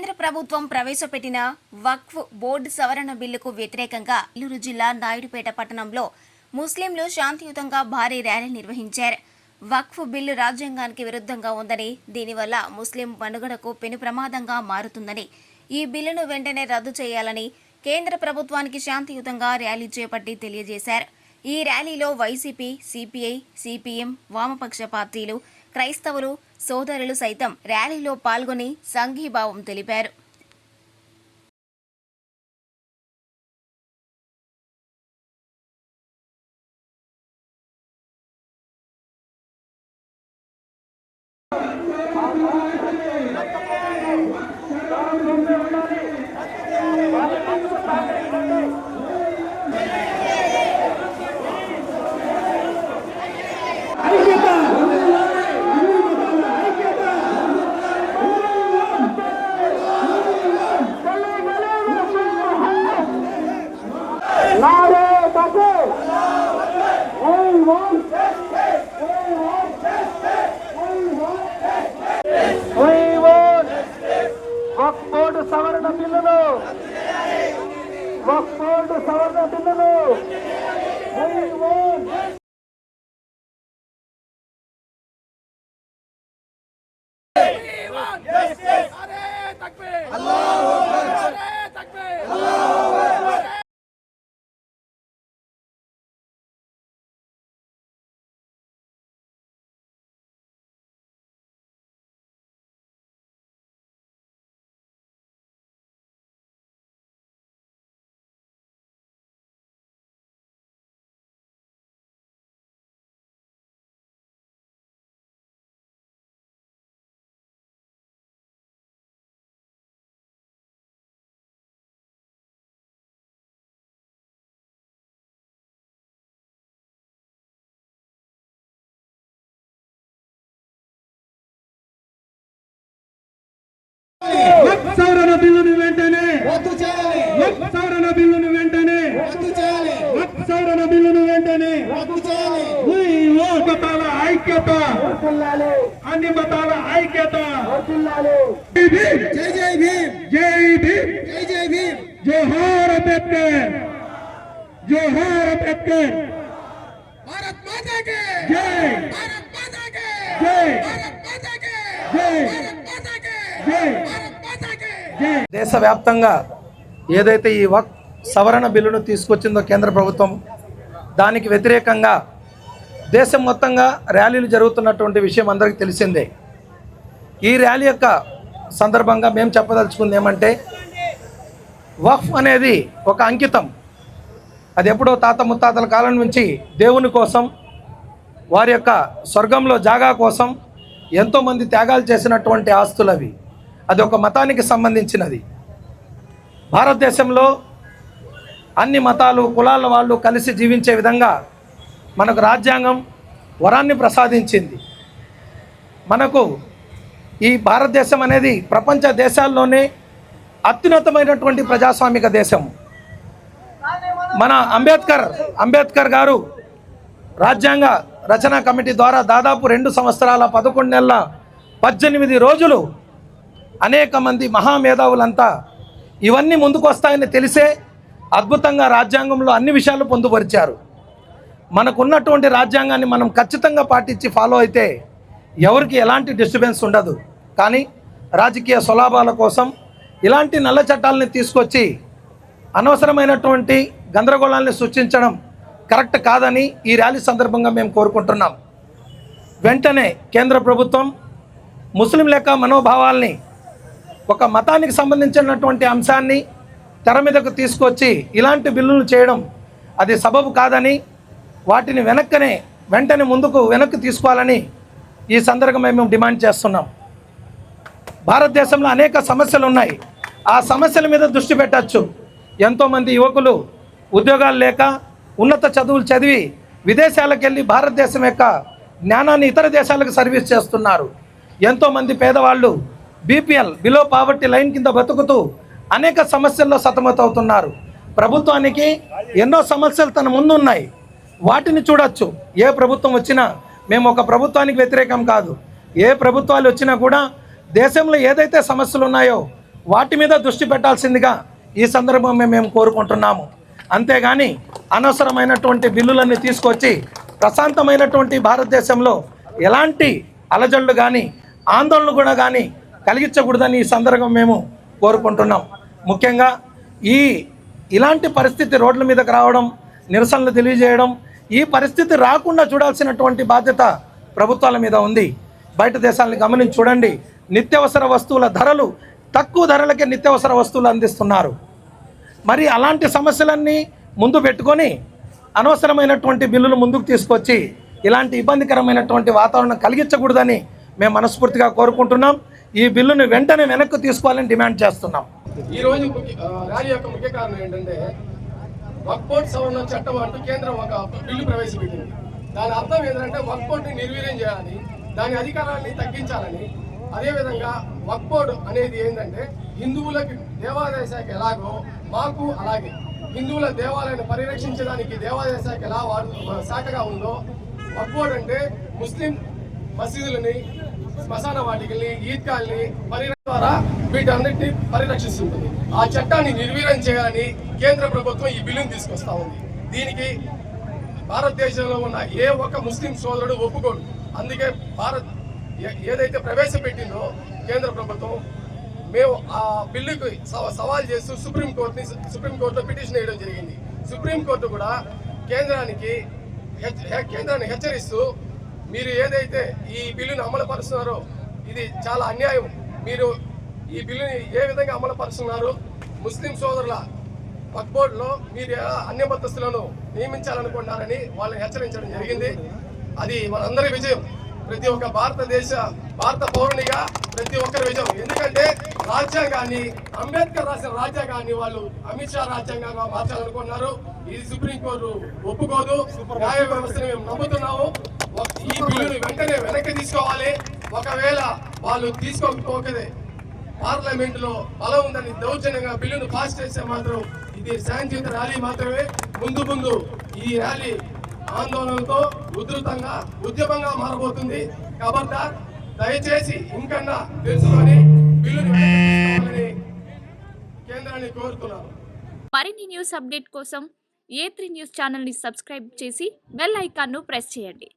కేంద్ర ప్రభుత్వం ప్రవేశపెట్టిన వక్ఫ్ బోర్డు సవరణ బిల్లుకు వ్యతిరేకంగా నెల్లూరు జిల్లా నాయుడుపేట పట్టణంలో ముస్లింలు శాంతియుతంగా భారీ ర్యాలీ నిర్వహించారు. వక్ఫ్ బిల్లు రాజ్యాంగానికి విరుద్ధంగా ఉందని, దీనివల్ల ముస్లిం మనుగడకు పెను ప్రమాదంగా మారుతుందని, ఈ బిల్లును వెంటనే రద్దు చేయాలని కేంద్ర ప్రభుత్వానికి శాంతియుతంగా ర్యాలీ చేపట్టి తెలియజేశారు. ఈ ర్యాలీలో వైసీపీ, సిపిఐ, సిపిఎం, వామపక్ష పార్టీలు, క్రైస్తవులు సోదరులు సైతం ర్యాలీలో పాల్గొని సంఘీభావం తెలిపారు. వక్ఫ్ బోర్డు సవరణ బిల్లును సవరణ బిల్లును వెంటనే రద్దు చేయాలి. సవరణ బిల్లును వెంటనే రద్దు చేయాలి. సవరణ బిల్లును వెంటనే రద్దు చేయాలి. మతాల ఐక్యత, అన్ని మతాల ఐక్యత. జై భీమ్, జై జై భీమ్, జై భీమ్, జై జై భీమ్. జోహార్ అంబేద్కర్, జోహార్ అంబేద్కర్. భారత్ మాతా కి జై, భారత్ మాతా కి జై, భారత్ మాతా కి జై, భారత్ మాతా కి జై. దేశవ్యాప్తంగా ఏదైతే ఈ వక్ఫ్ సవరణ బిల్లును తీసుకొచ్చిందో కేంద్ర ప్రభుత్వం, దానికి వ్యతిరేకంగా దేశం మొత్తంగా ర్యాలీలు జరుగుతున్నటువంటి విషయం అందరికీ తెలిసిందే. ఈ ర్యాలీ యొక్క సందర్భంగా మేము చెప్పదలుచుకుంది ఏమంటే, వక్ఫ్ అనేది ఒక అంకితం. అది ఎప్పుడో తాత ముత్తాతల కాలం నుంచి దేవుని కోసం, వారి యొక్క స్వర్గంలో జాగా కోసం ఎంతోమంది త్యాగాలు చేసినటువంటి ఆస్తులు అవి. అది ఒక మతానికి సంబంధించినది. భారతదేశంలో అన్ని మతాలు, కులాల వాళ్ళు కలిసి జీవించే విధంగా మనకు రాజ్యాంగం వరాన్ని ప్రసాదించింది. మనకు ఈ భారతదేశం అనేది ప్రపంచ దేశాల్లోనే అత్యున్నతమైనటువంటి ప్రజాస్వామిక దేశం. మన అంబేద్కర్ గారు రాజ్యాంగ రచనా కమిటీ ద్వారా దాదాపు 2 సంవత్సరాల 11 నెలల 18 రోజులు అనేక మంది మహామేధావులంతా ఇవన్నీ ముందుకు వస్తాయని తెలిసే అద్భుతంగా రాజ్యాంగంలో అన్ని విషయాలు పొందుపరిచారు. మనకున్నటువంటి రాజ్యాంగాన్ని మనం ఖచ్చితంగా పాటించి ఫాలో అయితే ఎవరికి ఎలాంటి డిస్టర్బెన్స్ ఉండదు. కానీ రాజకీయ స్వలాభాల కోసం ఇలాంటి నల్ల చట్టాలని తీసుకొచ్చి అనవసరమైనటువంటి గందరగోళాన్ని సృష్టించడం కరెక్ట్ కాదని ఈ ర్యాలీ సందర్భంగా మేము కోరుకుంటున్నాం. వెంటనే కేంద్ర ప్రభుత్వం ముస్లింల యొక్క మనోభావాల్ని, ఒక మతానికి సంబంధించినటువంటి అంశాన్ని తెర మీదకు తీసుకొచ్చి ఇలాంటి బిల్లులు చేయడం అది సబబు కాదని, వాటిని వెంటనే వెనక్కి తీసుకోవాలని ఈ సందర్భంగా మేము డిమాండ్ చేస్తున్నాం. భారతదేశంలో అనేక సమస్యలు ఉన్నాయి. ఆ సమస్యల మీద దృష్టి పెట్టచ్చు. ఎంతోమంది యువకులు ఉద్యోగాలు లేక ఉన్నత చదువులు చదివి విదేశాలకు వెళ్ళి భారతదేశం యొక్క జ్ఞానాన్ని ఇతర దేశాలకు సర్వీస్ చేస్తున్నారు. ఎంతోమంది పేదవాళ్ళు బీపీఎల్, బిలో పావర్టీ లైన్ కింద బతుకుతూ అనేక సమస్యల్లో సతమతవుతున్నారు. ప్రభుత్వానికి ఎన్నో సమస్యలు తన ముందున్నాయి, వాటిని చూడొచ్చు. ఏ ప్రభుత్వం వచ్చినా మేము ఒక ప్రభుత్వానికి వ్యతిరేకం కాదు. ఏ ప్రభుత్వాలు వచ్చినా కూడా దేశంలో ఏదైతే సమస్యలు ఉన్నాయో వాటి మీద దృష్టి పెట్టాల్సిందిగా ఈ సందర్భంగా మేము కోరుకుంటున్నాము. అంతేగాని అనవసరమైనటువంటి బిల్లులన్నీ తీసుకొచ్చి ప్రశాంతమైనటువంటి భారతదేశంలో ఎలాంటి అలజడులు కానీ ఆందోళనలు కూడా కానీ కలిగించకూడదని ఈ సందర్భం మేము కోరుకుంటున్నాం. ముఖ్యంగా ఇలాంటి పరిస్థితి రోడ్ల మీదకి రావడం, నిరసనలు తెలియజేయడం, ఈ పరిస్థితి రాకుండా చూడాల్సినటువంటి బాధ్యత ప్రభుత్వాల మీద ఉంది. బయట దేశాలను గమనించి చూడండి, నిత్యావసర వస్తువుల ధరలు తక్కువ ధరలకే నిత్యావసర వస్తువులు అందిస్తున్నారు. మరి అలాంటి సమస్యలన్నీ ముందు పెట్టుకొని అనవసరమైనటువంటి బిల్లులు ముందుకు తీసుకొచ్చి ఇలాంటి ఇబ్బందికరమైనటువంటి వాతావరణం కలిగించకూడదని మేము మనస్ఫూర్తిగా కోరుకుంటున్నాం. ఈ బిల్లును వెంటనే వెనక్కి తీసుకోవాలని డిమాండ్ చేస్తున్నాం. ఈరోజు ర్యాలీ యొక్క ముఖ్య కారణం ఏంటంటే వక్ఫ్ బోర్డు సవరణ చట్టం అంటూ కేంద్రం ఒక బిల్లు ప్రవేశపెట్టింది. దాని అర్థం ఏంటంటే వక్ఫ్ బోర్డుని నిర్వీర్యం చేయాలని, దాని అధికారాన్ని తగ్గించాలని, అదేవిధంగా వక్ఫ్ బోర్డు అనేది ఏంటంటే హిందువులకి దేవాదాయ శాఖ ఎలాగో మాకు అలాగే హిందువుల దేవాలయాన్ని పరిరక్షించడానికి దేవాదాయ శాఖ ఎలా శాఖగా ఉందో వక్ఫ్ బోర్డు అంటే ముస్లిం మసీదులని, శ్మశాన వాటికల్ని, ఈద్గాల్ని ద్వారా వీటన్నిటిని పరిరక్షిస్తుంటుంది. ఆ చట్టాన్ని నిర్వీర్యం చేయాలని కేంద్ర ప్రభుత్వం ఈ బిల్లును తీసుకొస్తా ఉంది. దీనికి భారతదేశంలో ఉన్న ఏ ఒక్క ముస్లిం సోదరుడు ఒప్పుకోడు. అందుకే భారత్ ఏదైతే ప్రవేశపెట్టిందో కేంద్ర ప్రభుత్వం, మేము ఆ బిల్లుకు సవాల్ చేస్తూ సుప్రీంకోర్టులో పిటిషన్ వేయడం జరిగింది. సుప్రీంకోర్టు కూడా కేంద్రాన్ని హెచ్చరిస్తూ, మీరు ఏదైతే ఈ బిల్లును అమలు పరుస్తున్నారో ఇది చాలా అన్యాయం, మీరు ఈ బిల్లుని ఏ విధంగా అమలు పరుస్తున్నారు, ముస్లిం సోదరుల వక్ఫ్ బోర్డులో మీరు అన్య మతస్థులను నియమించాలనుకుంటున్నారని వాళ్ళని హెచ్చరించడం జరిగింది. అది మనందరి విజయం, ప్రతి ఒక్క భారత పౌరునిగా ప్రతి ఒక్కరి విజయం. ఎందుకంటే రాజ్యాంగాన్ని, అంబేద్కర్ రాసిన రాజ్యాంగాన్ని వాళ్ళు అమిత్ షా రాజ్యాంగంగా మార్చాలనుకున్నారు. ఇది సుప్రీంకోర్టు ఒప్పుకోదు. న్యాయ వ్యవస్థను మేము నమ్ముతున్నాము. ఈ బిల్లును వెంటనే వెనక్కి తీసుకోవాలి. ఒకవేళ వాళ్ళు తీసుకోకపోతే పార్లమెంట్ లో బలం ఉందని దౌర్జన్యంగా బిల్లును పాస్ చేస్తే మాత్రం ఇది శాంతియుత ర్యాలీ మాత్రమే. ముందు ఈ ర్యాలీ ఆందోళనతో ఉధృతంగా ఉద్యమంగా మారబోతుంది. కాబట్టి దయచేసి ఇంకన్నా తెలుసుకొని బిల్లును వెనక్కి కేంద్రాన్ని కోరుతున్నాను. మరిన్ని న్యూస్ అప్డేట్ కోసం A3 న్యూస్ ఛానల్ ని సబ్స్క్రైబ్ చేసి బెల్ ఐకాన్ ను ప్రెస్ చేయండి.